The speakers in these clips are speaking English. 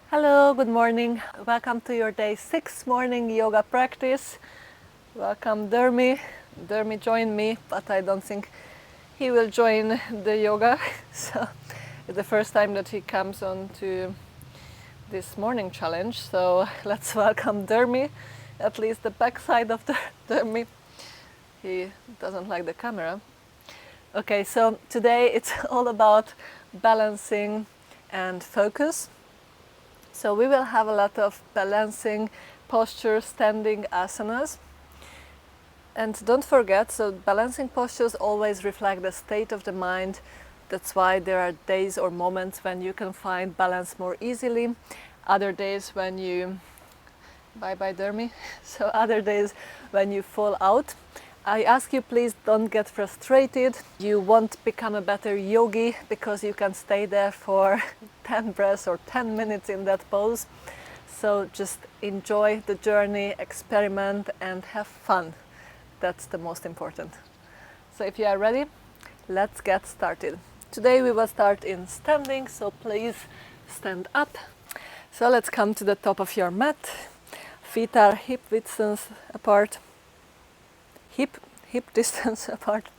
Hello, good morning. Welcome to your day 6 morning yoga practice. Welcome Dermi. Dermi joined me, but I don't think he will join the yoga. So it's the first time that he comes on to this morning challenge. So let's welcome Dermi, at least the back side of the Dermi. He doesn't like the camera. Okay, so today it's all about balancing and focus. So we will have a lot of balancing posture, standing asanas. And don't forget, so balancing postures always reflect the state of the mind. That's why there are days or moments when you can find balance more easily. Other days when you, bye-bye Dermi, so other days when you fall out. I ask you, please don't get frustrated. You won't become a better yogi because you can stay there for 10 breaths or 10 minutes in that pose. So just enjoy the journey, experiment and have fun. That's the most important. So if you are ready, let's get started. Today we will start in standing, so please stand up. So let's come to the top of your mat. Feet are hip distance apart. Hip distance apart,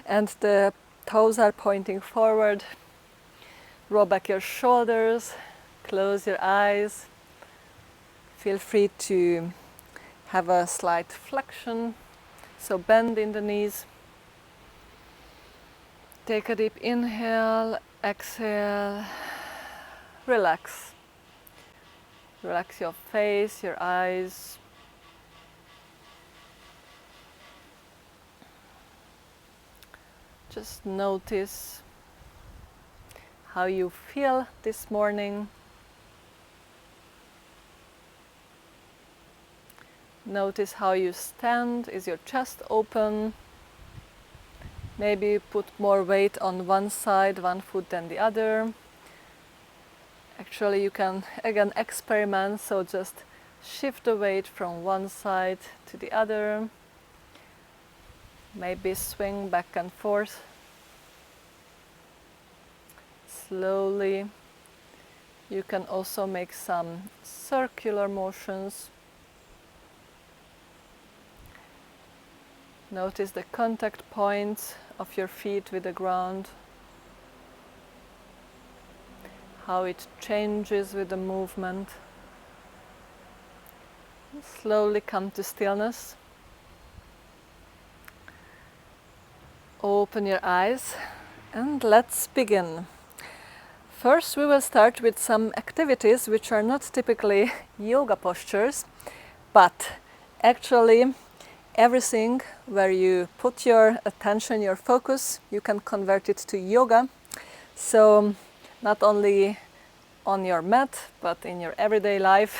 and the toes are pointing forward. Roll back your shoulders, close your eyes. Feel free to have a slight flexion, so bend in the knees. Take a deep inhale, exhale, relax. Relax your face, your eyes. Just notice how you feel this morning. Notice how you stand. Is your chest open? Maybe put more weight on one side, one foot than the other. Actually, you can again experiment, so just shift the weight from one side to the other. Maybe swing back and forth. Slowly. You can also make some circular motions. Notice the contact points of your feet with the ground. How it changes with the movement. Slowly come to stillness. Open your eyes and let's begin. First we will start with some activities which are not typically yoga postures, but actually everything where you put your attention, your focus, you can convert it to yoga. So not only on your mat, but in your everyday life.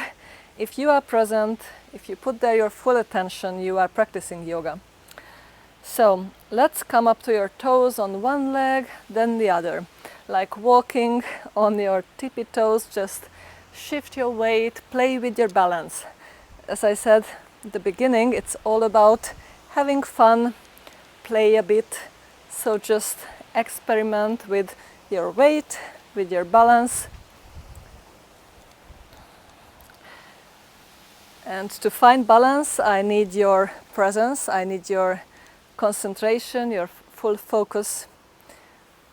If you are present, if you put there your full attention, you are practicing yoga. So let's come up to your toes on one leg, then the other. Like walking on your tippy toes, just shift your weight, play with your balance. As I said at the beginning, it's all about having fun, play a bit. So just experiment with your weight, with your balance. And to find balance, I need your presence, I need your concentration, your full focus.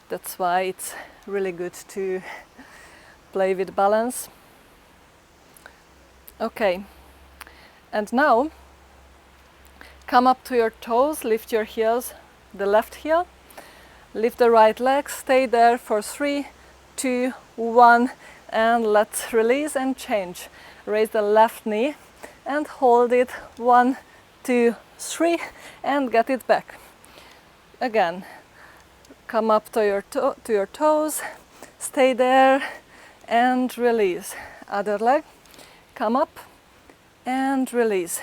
That's why it's really good to play with balance. Okay, and now come up to your toes, lift your heels, the left heel, lift the right leg, stay there for 3, 2, 1, and let's release and change. Raise the left knee and hold it, 1, 2, 3, and get it back. Again, come up to your toes, stay there and release. Other leg, come up and release.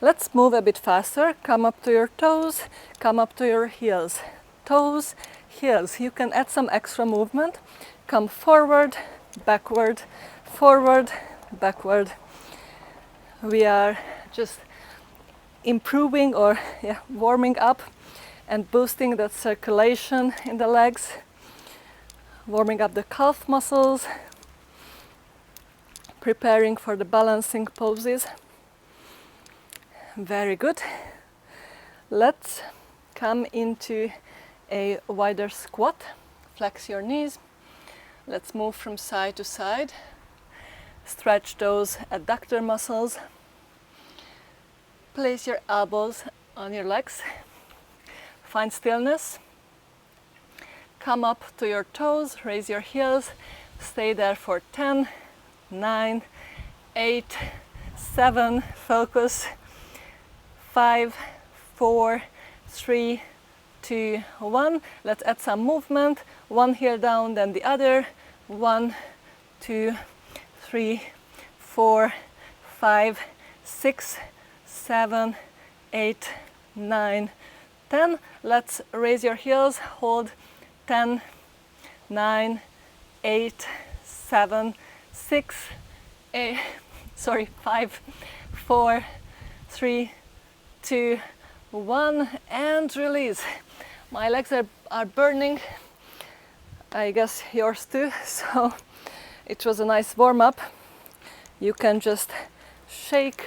Let's move a bit faster. Come up to your toes, come up to your heels. Toes, heels. You can add some extra movement. Come forward, backward, forward, backward. We are just improving or warming up and boosting that circulation in the legs, warming up the calf muscles. preparing for the balancing poses. Very good. Let's come into a wider squat. Flex your knees. Let's move from side to side. Stretch those adductor muscles. Place your elbows on your legs. Find stillness. Come up to your toes, raise your heels. Stay there for 10, 9, 8, 7, focus. 5, 4, 3, 2, 1. Let's add some movement. One heel down, then the other. 1, 2, 3, 4, 5, 6, 7, 8, 9, 10. Let's raise your heels. Hold 10, 9, 8, 7, 6, 8, 5, 4, 3, 2, 1, and release. My legs are burning. I guess yours too. So it was a nice warm-up. You can just shake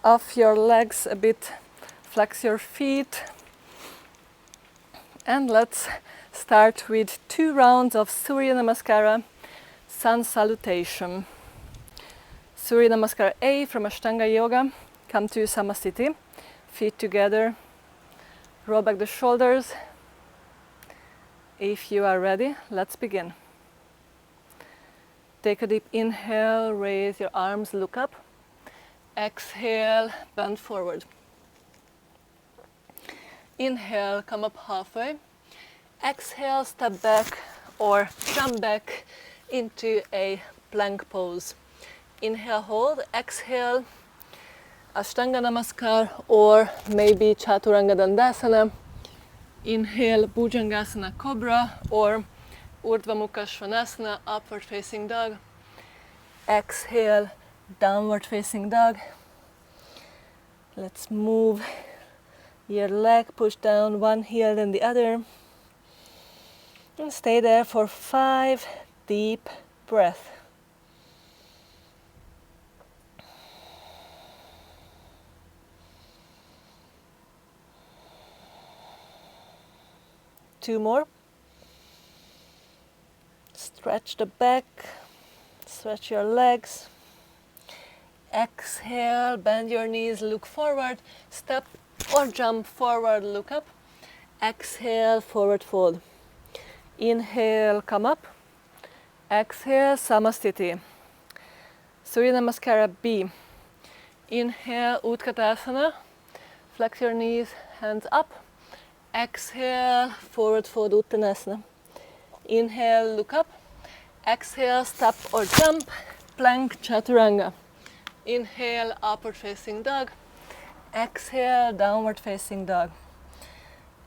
off your legs a bit, flex your feet, and let's start with 2 rounds of Surya Namaskara, Sun Salutation. Surya Namaskara A from Ashtanga Yoga. Come to Samasthiti, feet together, roll back the shoulders. If you are ready, let's begin. Take a deep inhale, raise your arms, look up. Exhale, bend forward. Inhale, come up halfway. Exhale, step back or jump back into a plank pose. Inhale, hold. Exhale, Ashtanga Namaskar or maybe Chaturanga Dandasana. Inhale, Bhujangasana Cobra or Urdhva Mukha Svanasana, upward facing dog. Exhale, downward facing dog. Let's move your leg, push down one heel then the other. And stay there for 5 deep breaths. Two more. Stretch the back, stretch your legs. Exhale, bend your knees, look forward, step or jump forward, look up. Exhale, forward fold. Inhale, come up. Exhale, Samasthiti. Surya Namaskara B. Inhale, Utkatasana. Flex your knees, hands up. Exhale, forward fold, Uttanasana. Inhale, look up. Exhale, step or jump, plank, Chaturanga. Inhale, upward facing dog. Exhale, downward facing dog.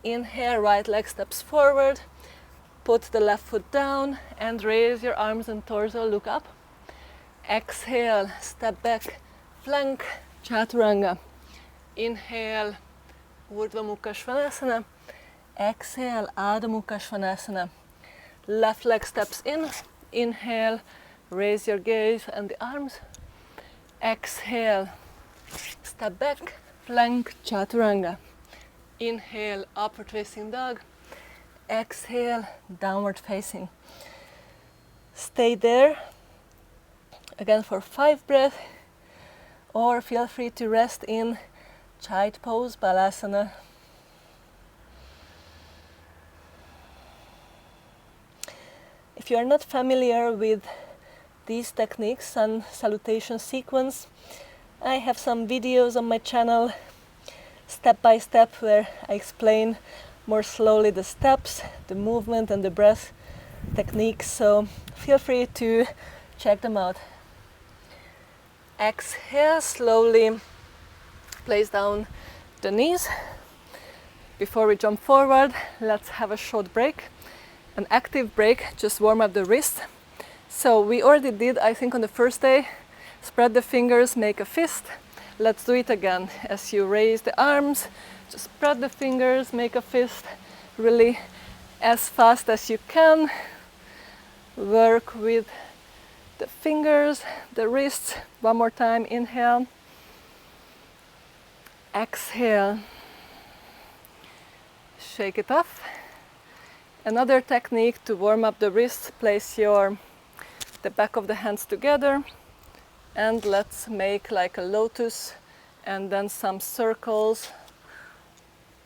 Inhale, right leg steps forward. Put the left foot down and raise your arms and torso, look up. Exhale, step back, plank, Chaturanga. Inhale, Urdhva Mukha Svanasana. Exhale, Adho Mukha Svanasana. Left leg steps in. Inhale, raise your gaze and the arms. Exhale, step back, plank, Chaturanga. Inhale, upward facing dog. Exhale, downward facing. Stay there again for 5 breaths, or feel free to rest in child pose, Balasana. If you are not familiar with these techniques, Sun Salutation sequence, I have some videos on my channel, step by step, where I explain more slowly the steps, the movement and the breath techniques, so feel free to check them out. Exhale, slowly place down the knees. Before we jump forward, let's have a short break, an active break, just warm up the wrist. So we already did, I think on the first day, spread the fingers, make a fist. Let's do it again. As you raise the arms, just spread the fingers, make a fist, really as fast as you can. Work with the fingers, the wrists. One more time, inhale. Exhale. Shake it off. Another technique to warm up the wrists, place the back of the hands together and let's make like a lotus and then some circles.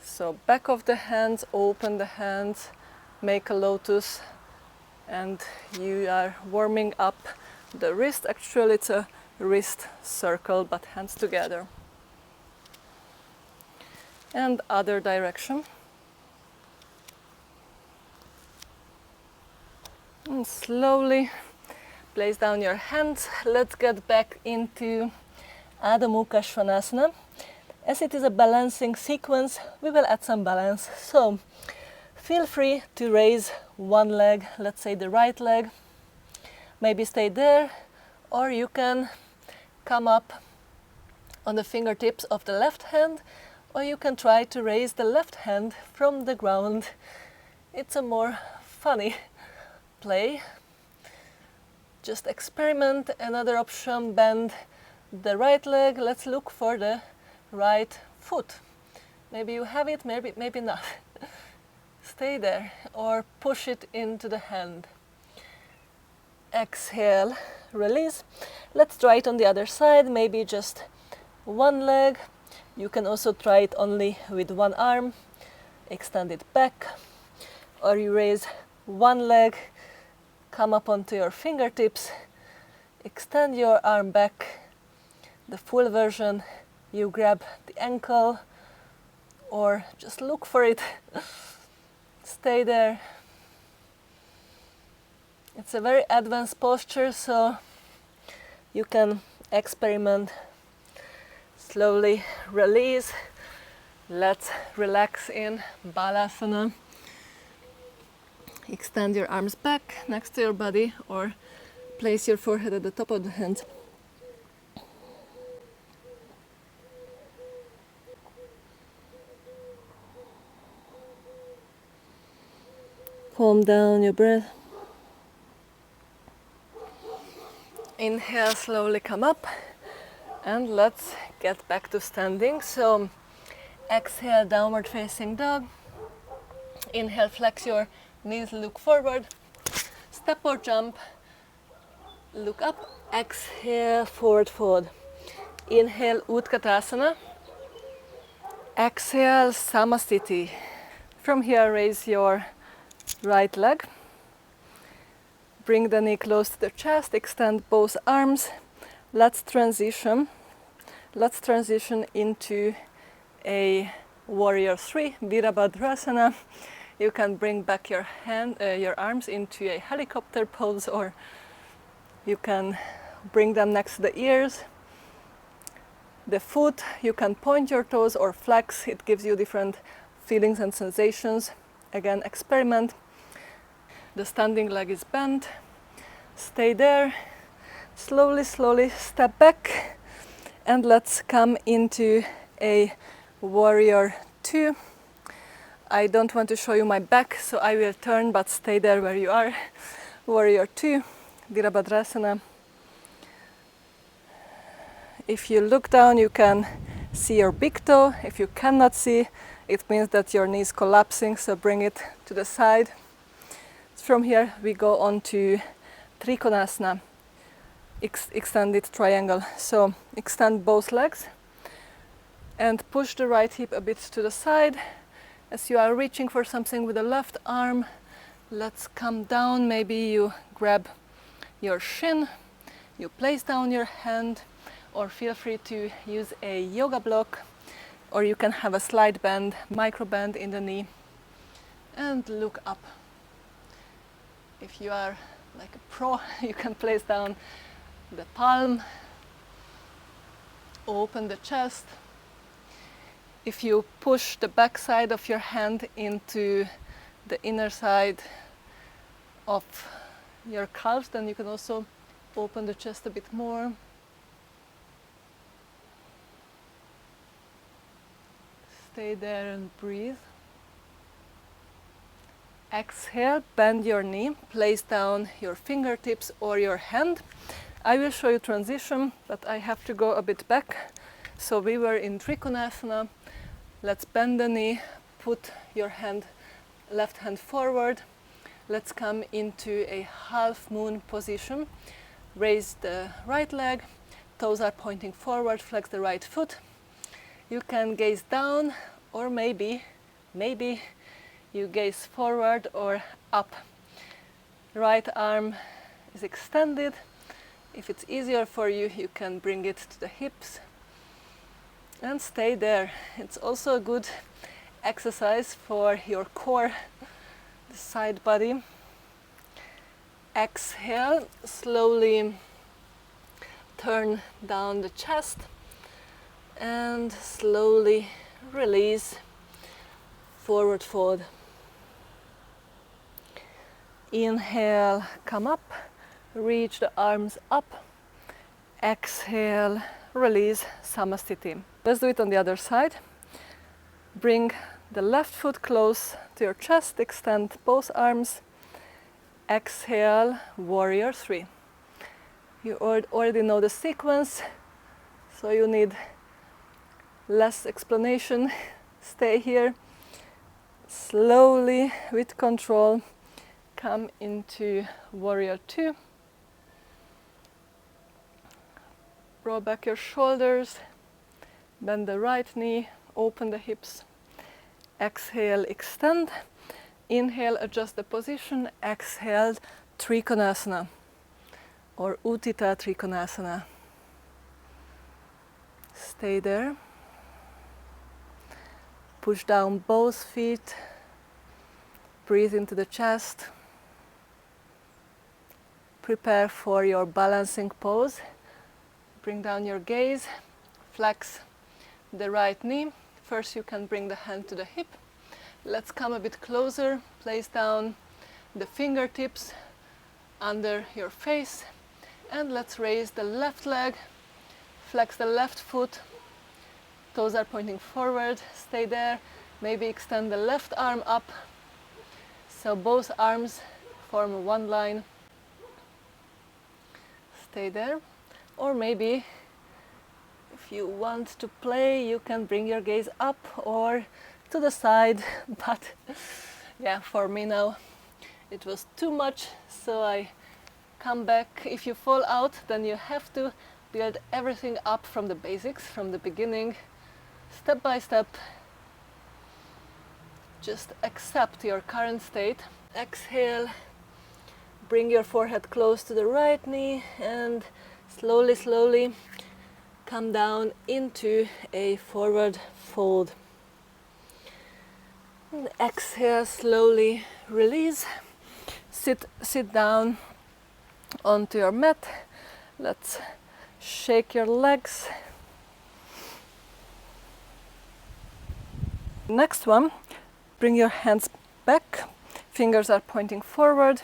So back of the hands, open the hands, make a lotus, and you are warming up the wrist. Actually it's a wrist circle but hands together. And other direction. And slowly place down your hands. Let's get back into Adho Mukha Svanasana. As it is a balancing sequence, we will add some balance. So feel free to raise one leg, let's say the right leg. Maybe stay there, or you can come up on the fingertips of the left hand, or you can try to raise the left hand from the ground. It's a more funny play. Just experiment. Another option, bend the right leg. Let's look for the right foot. Maybe you have it, maybe not. Stay there or push it into the hand. Exhale, release. Let's try it on the other side, maybe just one leg. You can also try it only with one arm. Extend it back, or you raise one leg, come up onto your fingertips, extend your arm back. The full version, you grab the ankle or just look for it. Stay there. It's a very advanced posture, so you can experiment. Slowly release. Let's relax in Balasana. Extend your arms back next to your body or place your forehead at the top of the hands. Calm down your breath. Inhale, slowly come up, and let's get back to standing. So exhale, downward facing dog. Inhale, flex your knees, look forward. Step or jump, look up. Exhale, forward fold. Inhale, Utkatasana. Exhale, Samasthiti. From here, raise your right leg. Bring the knee close to the chest, extend both arms. Let's transition into a warrior 3, Virabhadrasana. You can bring back your arms into a helicopter pose, or you can bring them next to the ears. The foot, you can point your toes or flex. It gives you different feelings and sensations. Again, experiment. The standing leg is bent. Stay there. Slowly, slowly step back. And let's come into a warrior 2. I don't want to show you my back, so I will turn, but stay there where you are. Warrior 2, Virabhadrasana. If you look down, you can see your big toe. If you cannot see, it means that your knee is collapsing, so bring it to the side. From here, we go on to Trikonasana, extended triangle. So extend both legs and push the right hip a bit to the side. As you are reaching for something with the left arm, let's come down. Maybe you grab your shin, you place down your hand, or feel free to use a yoga block, or you can have a slight bend, micro bend in the knee, and look up. If you are like a pro, you can place down the palm, open the chest. If you push the back side of your hand into the inner side of your calves, then you can also open the chest a bit more. Stay there and breathe. Exhale, bend your knee, place down your fingertips or your hand. I will show you transition, but I have to go a bit back. So we were in Trikonasana. Let's bend the knee, put your hand, left hand forward. Let's come into a half moon position. Raise the right leg, toes are pointing forward, flex the right foot. You can gaze down, or maybe you gaze forward or up. Right arm is extended. If it's easier for you, you can bring it to the hips and stay there. It's also a good exercise for your core, the side body. Exhale, slowly turn down the chest and slowly release, forward fold. Inhale, come up, reach the arms up. Exhale, release, Samasthiti. Let's do it on the other side. Bring the left foot close to your chest, extend both arms. Exhale, warrior 3. You already know the sequence, so you need less explanation. Stay here. Slowly, with control, come into warrior 2. Roll back your shoulders, bend the right knee, open the hips. Exhale, extend. Inhale, adjust the position. Exhale, Trikonasana or Utthita Trikonasana. Stay there. Push down both feet. Breathe into the chest. Prepare for your balancing pose. Bring down your gaze. Flex the right knee. First you can bring the hand to the hip. Let's come a bit closer. Place down the fingertips under your face. And let's raise the left leg. Flex the left foot. Toes are pointing forward. Stay there. Maybe extend the left arm up. So both arms form one line. Stay there. Or maybe if you want to play, you can bring your gaze up or to the side. But yeah, for me now it was too much, so I come back. If you fall out, then you have to build everything up from the basics, from the beginning, step by step. Just accept your current state. Exhale, bring your forehead close to the right knee and slowly come down into a forward fold. And exhale, slowly release. Sit down onto your mat. Let's shake your legs. Next one, bring your hands back. Fingers are pointing forward.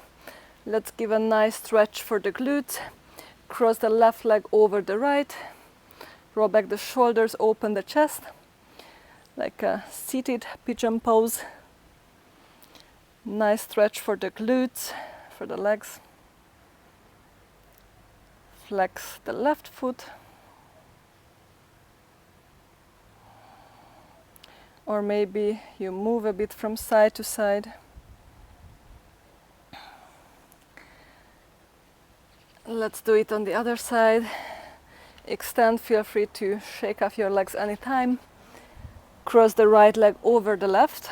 Let's give a nice stretch for the glutes. Cross the left leg over the right. Roll back the shoulders, open the chest. Like a seated pigeon pose. Nice stretch for the glutes, for the legs. Flex the left foot. Or maybe you move a bit from side to side. Let's do it on the other side. Extend, feel free to shake off your legs anytime. Cross the right leg over the left.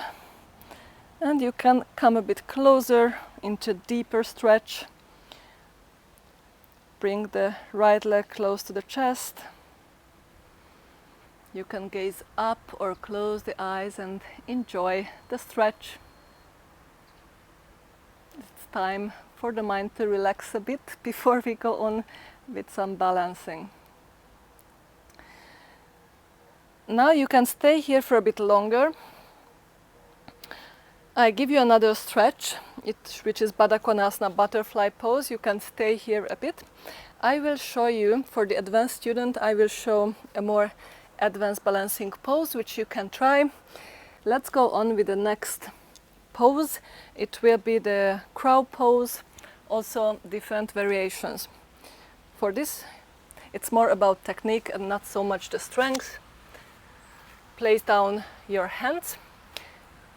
And you can come a bit closer into deeper stretch. Bring the right leg close to the chest. You can gaze up or close the eyes and enjoy the stretch. It's time for the mind to relax a bit before we go on with some balancing. Now you can stay here for a bit longer. I give you another stretch, which is Baddha Konasana, butterfly pose. You can stay here a bit. I will show you, for the advanced student, I will show a more advanced balancing pose, which you can try. Let's go on with the next pose. It will be the crow pose, also different variations. For this, it's more about technique and not so much the strength. Place down your hands.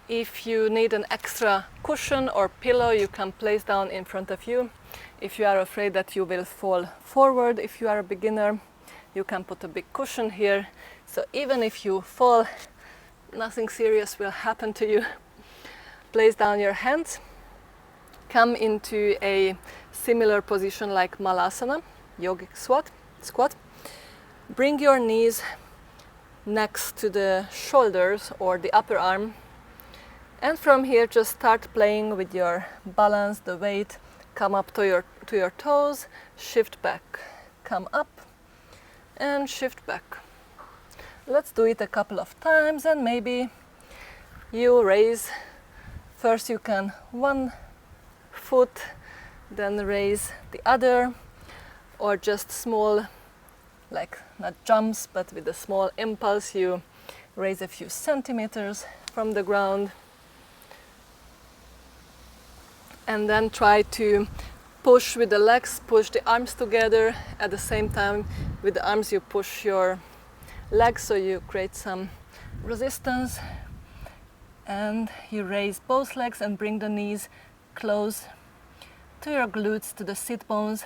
If you need an extra cushion or pillow, you can place down in front of you. If you are afraid that you will fall forward, if you are a beginner, you can put a big cushion here. So even if you fall, nothing serious will happen to you. Place down your hands. Come into a similar position like Malasana, yogic squat. Bring your knees next to the shoulders or the upper arm. And from here, just start playing with your balance, the weight. Come up to your toes, shift back. Come up and shift back. Let's do it a couple of times, and maybe you raise. First you can one foot, then raise the other, or just small, like not jumps, but with a small impulse, you raise a few centimeters from the ground. And then try to push with the legs, push the arms together. At the same time, with the arms you push your legs, so you create some resistance. And you raise both legs and bring the knees close to your glutes, to the sit bones.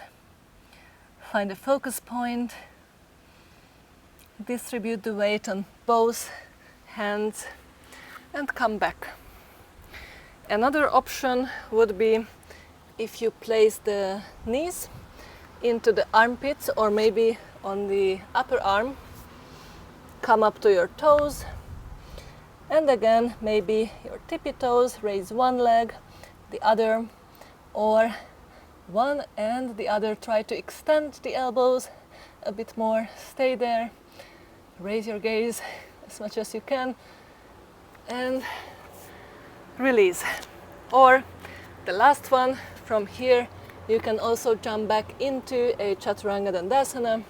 Find a focus point. Distribute the weight on both hands and come back. Another option would be if you place the knees into the armpits or maybe on the upper arm. Come up to your toes, and again maybe your tippy toes, raise one leg, the other, or one and the other. Try to extend the elbows a bit more, stay there, raise your gaze as much as you can, and release. Or the last one, from here you can also jump back into a Chaturanga Dandasana.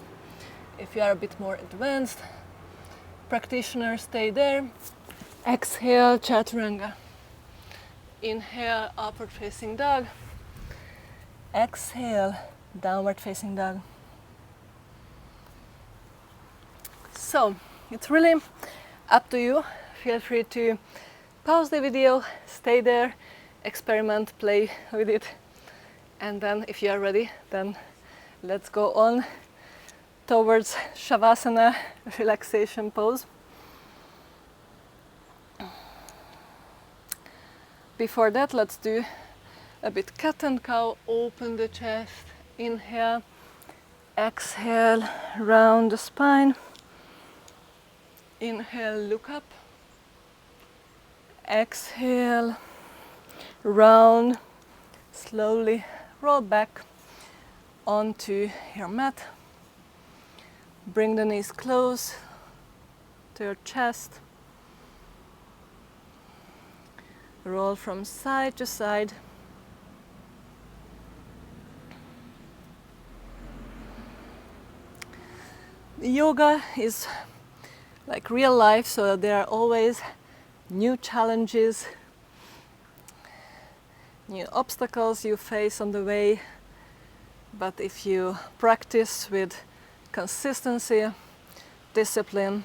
If you are a bit more advanced practitioner, stay there. Exhale, Chaturanga. Inhale, upward facing dog. Exhale, downward facing dog. So it's really up to you. Feel free to pause the video, stay there, experiment, play with it, and then if you are ready, then let's go on towards Shavasana, relaxation pose. Before that, let's do a bit cat and cow. Open the chest, inhale, exhale, round the spine. Inhale, look up. Exhale, round, slowly roll back onto your mat. Bring the knees close to your chest. Roll from side to side. Yoga is like real life, so there are always new challenges, new obstacles you face on the way. But if you practice with consistency, discipline,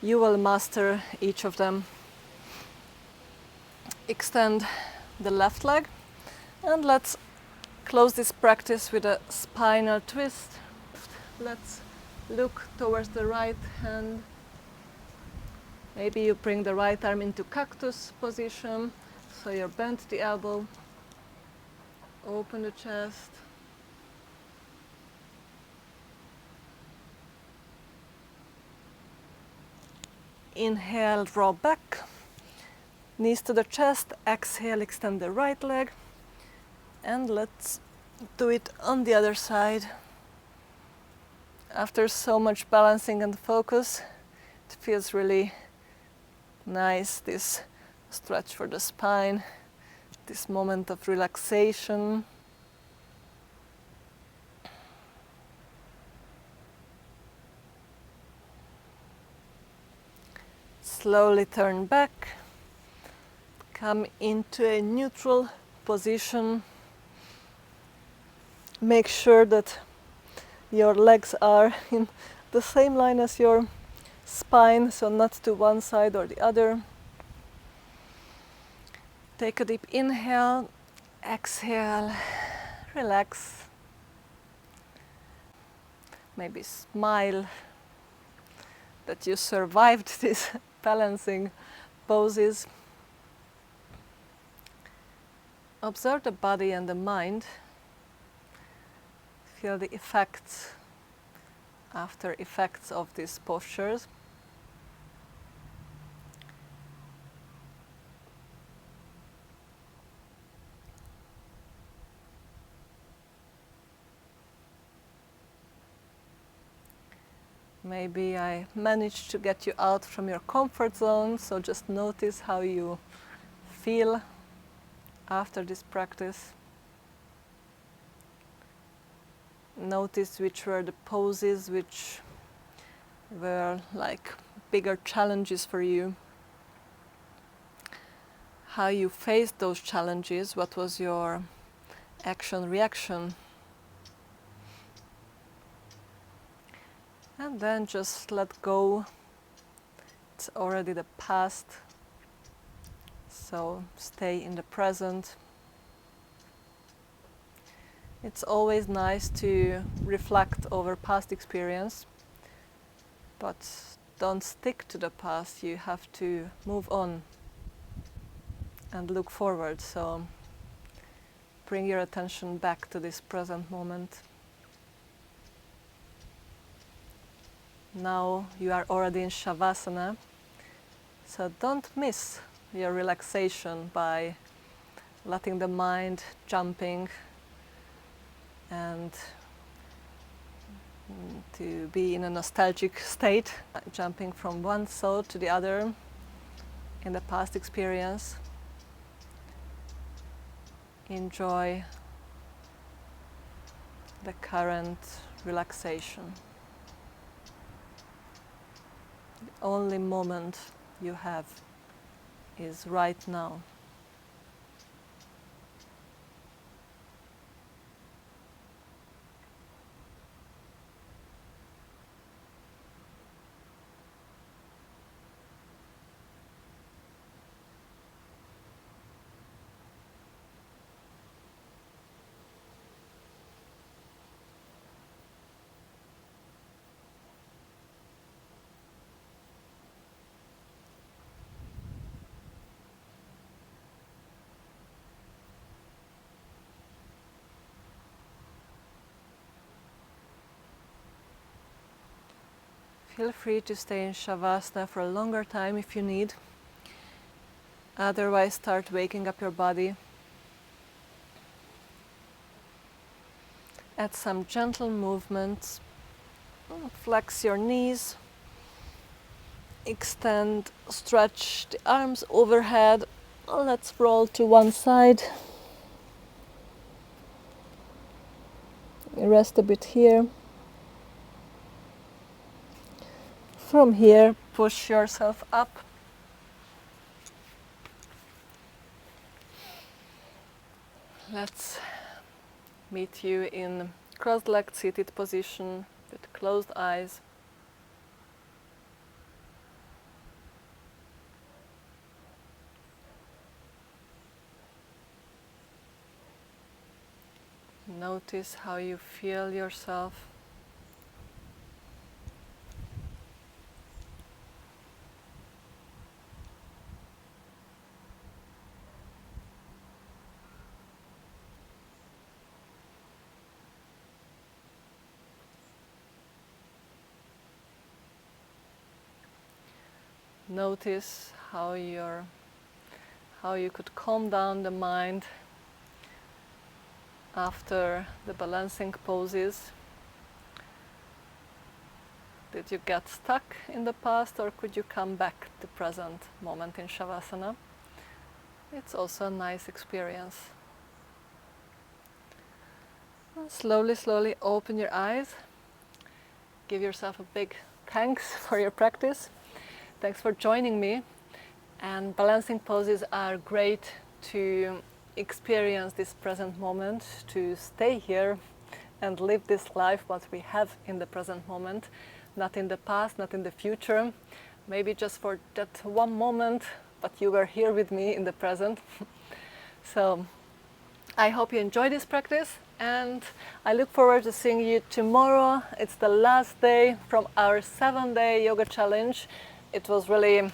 you will master each of them. Extend the left leg, and let's close this practice with a spinal twist. Let's look towards the right hand. Maybe you bring the right arm into cactus position, so you bend the elbow, open the chest. Inhale, draw back, knees to the chest. Exhale, extend the right leg, and let's do it on the other side. After so much balancing and focus, it feels really nice, this stretch for the spine, this moment of relaxation. Slowly turn back, Come into a neutral position. Make sure that your legs are in the same line as your spine, so not to one side or the other. Take a deep inhale, exhale, relax. Maybe smile that you survived these balancing poses. Observe the body and the mind. Feel the effects, after effects of these postures. Maybe I managed to get you out from your comfort zone, so just notice how you feel after this practice. Notice which were the poses which were like bigger challenges for you. How you faced those challenges, what was your action reaction? And then just let go. It's already the past, so stay in the present. It's always nice to reflect over past experience, but don't stick to the past. You have to move on and look forward. So bring your attention back to this present moment. Now you are already in Shavasana, so don't miss your relaxation by letting the mind jumping and to be in a nostalgic state, jumping from one thought to the other in the past experience. Enjoy the current relaxation. The only moment you have is right now. Feel free to stay in Shavasana for a longer time if you need. Otherwise, start waking up your body. Add some gentle movements. Flex your knees. Extend, stretch the arms overhead. Let's roll to one side. Rest a bit here. From here, push yourself up. Let's meet you in cross-legged seated position with closed eyes. Notice how you feel yourself. Notice how you could calm down the mind after the balancing poses. Did you get stuck in the past, or could you come back to the present moment in Shavasana? It's also a nice experience. And slowly open your eyes. Give yourself a big thanks for your practice. Thanks for joining me. And balancing poses are great to experience this present moment, to stay here and live this life what we have in the present moment, not in the past, not in the future, maybe just for that one moment, but you were here with me in the present. So I hope you enjoy this practice, and I look forward to seeing you tomorrow. It's the last day from our 7-day yoga challenge. It was really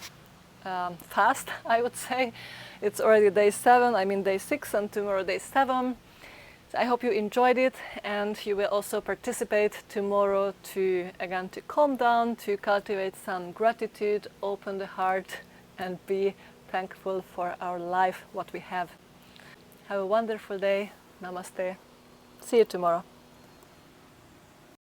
fast, I would say. It's already day 7, I mean day 6, and tomorrow day 7. So I hope you enjoyed it, and you will also participate tomorrow to calm down, to cultivate some gratitude, open the heart, and be thankful for our life, what we have. Have a wonderful day. Namaste. See you tomorrow.